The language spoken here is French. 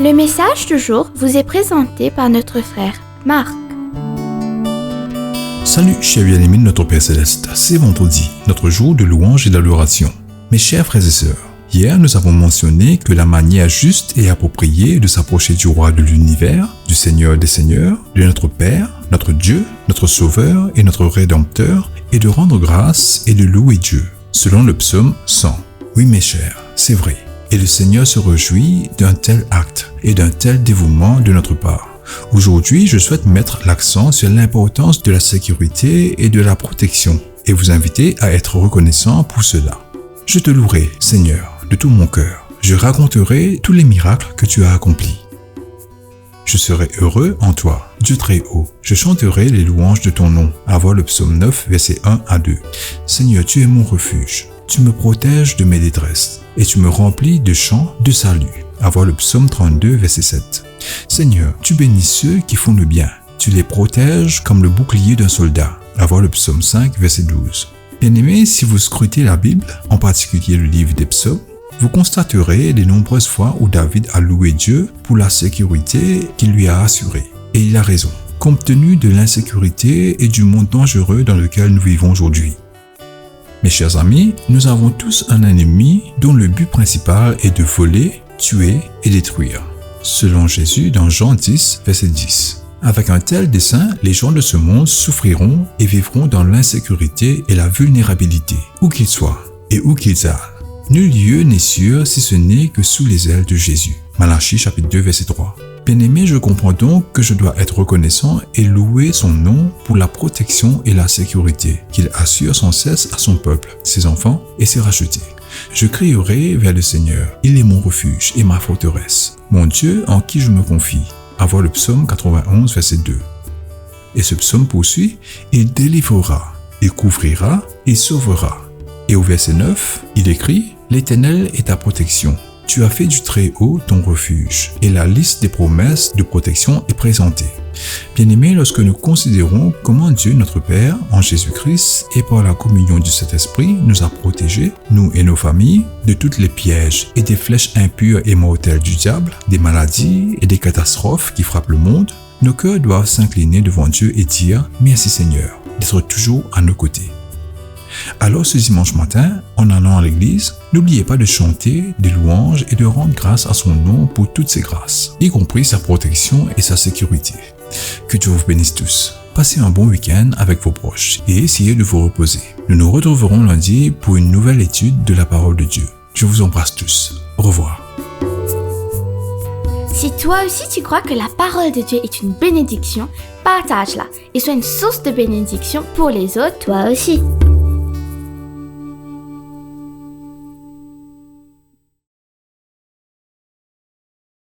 Le message du jour vous est présenté par notre frère Marc. Salut chers bien-aimés de notre Père Céleste, c'est vendredi, notre jour de louange et d'adoration. Mes chers frères et sœurs, hier nous avons mentionné que la manière juste et appropriée de s'approcher du roi de l'univers, du Seigneur des Seigneurs, de notre Père, notre Dieu, notre Sauveur et notre Rédempteur, est de rendre grâce et de louer Dieu, selon le psaume 100. Oui mes chers, c'est vrai. Et le Seigneur se réjouit d'un tel acte et d'un tel dévouement de notre part. Aujourd'hui, je souhaite mettre l'accent sur l'importance de la sécurité et de la protection et vous inviter à être reconnaissant pour cela. Je te louerai, Seigneur, de tout mon cœur. Je raconterai tous les miracles que tu as accomplis. Je serai heureux en toi, Dieu très haut. Je chanterai les louanges de ton nom. À voir le psaume 9, versets 1 à 2. Seigneur, tu es mon refuge. Tu me protèges de mes détresses et tu me remplis de chants de salut. À voir le psaume 32, verset 7. Seigneur, tu bénis ceux qui font le bien. Tu les protèges comme le bouclier d'un soldat. À voir le psaume 5, verset 12. Bien-aimés, si vous scrutez la Bible, en particulier le livre des psaumes, vous constaterez les nombreuses fois où David a loué Dieu pour la sécurité qu'il lui a assurée. Et il a raison, compte tenu de l'insécurité et du monde dangereux dans lequel nous vivons aujourd'hui. Mes chers amis, nous avons tous un ennemi dont le but principal est de voler, tuer et détruire. Selon Jésus dans Jean 10, verset 10. Avec un tel dessein, les gens de ce monde souffriront et vivront dans l'insécurité et la vulnérabilité, où qu'ils soient et où qu'ils aillent. Nul lieu n'est sûr si ce n'est que sous les ailes de Jésus. Malachie chapitre 2, verset 3. Bien-aimé, je comprends donc que je dois être reconnaissant et louer son nom pour la protection et la sécurité qu'il assure sans cesse à son peuple, ses enfants et ses rachetés. Je crierai vers le Seigneur, il est mon refuge et ma forteresse, mon Dieu en qui je me confie. À voir le psaume 91, verset 2. Et ce psaume poursuit, il délivrera, il couvrira, il sauvera. Et au verset 9, il écrit, l'Éternel est ta protection. Tu as fait du Très-Haut ton refuge, et la liste des promesses de protection est présentée. Bien-aimés, lorsque nous considérons comment Dieu, notre Père, en Jésus-Christ, et par la communion du Saint-Esprit, nous a protégés, nous et nos familles, de toutes les pièges et des flèches impures et mortelles du diable, des maladies et des catastrophes qui frappent le monde, nos cœurs doivent s'incliner devant Dieu et dire « Merci Seigneur » d'être toujours à nos côtés. Alors ce dimanche matin, en allant à l'église, n'oubliez pas de chanter des louanges et de rendre grâce à son nom pour toutes ses grâces, y compris sa protection et sa sécurité. Que Dieu vous bénisse tous. Passez un bon week-end avec vos proches et essayez de vous reposer. Nous nous retrouverons lundi pour une nouvelle étude de la parole de Dieu. Je vous embrasse tous. Au revoir. Si toi aussi tu crois que la parole de Dieu est une bénédiction, partage-la et sois une source de bénédiction pour les autres, toi aussi.